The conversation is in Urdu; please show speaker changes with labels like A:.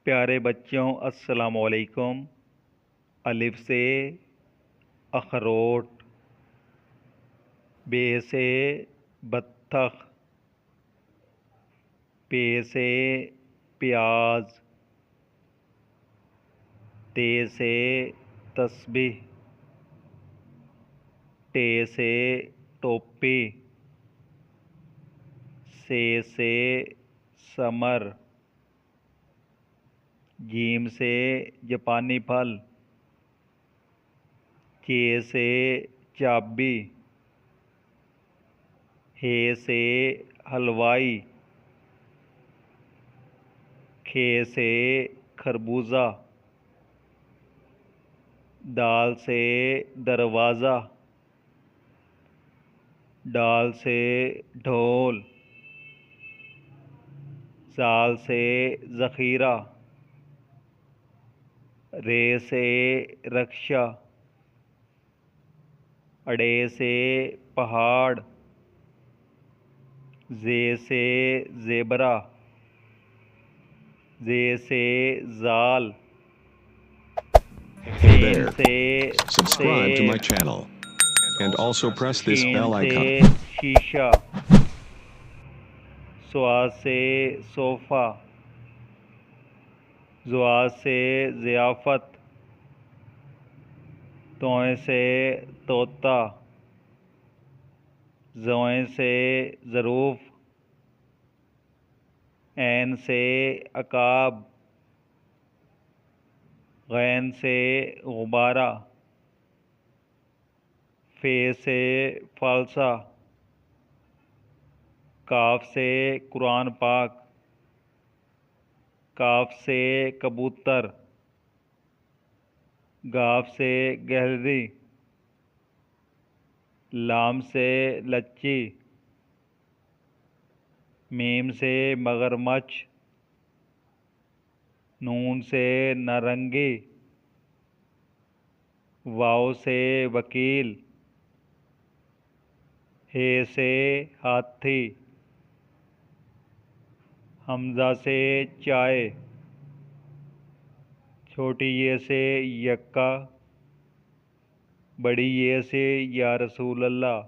A: پیارے بچوں السلام علیکم۔ الف سے اخروٹ، بے سے بطخ، پے سے پیاز، تے سے تسبیح، ٹے سے ٹوپی، سے ثمر، جیم سے جاپانی پھل، چے سے چابی، ہے سے حلوائی، کھے سے خربوزہ، دال سے دروازہ، ڈال سے ڈھول، زال سے ذخیرہ، رے سے رکشہ، اڑے سے پہاڑ، زے سے زیبرا، زے سے زال،
B: Hey
A: سین
B: there,
A: سے
B: subscribe to my
A: سیب،
B: channel and also press this
A: شین
B: bell
A: سے
B: icon.
A: شیشہ، صاد سے صوفہ، ضاد سے ضیافت، توئیں سے طوطا، زوئیں سے ظروف، عین سے عقاب، غین سے غبارہ، فے سے فالسہ، کاف سے قرآن پاک، کاف سے کبوتر، گاف سے گہری، لام سے لچی، میم سے مگرمچھ، نون سے نارنگی، واؤ سے وکیل، ہے سے ہاتھی، حمزہ سے چائے، چھوٹی یہ سے یکا، بڑی یہ سے یا رسول اللہ۔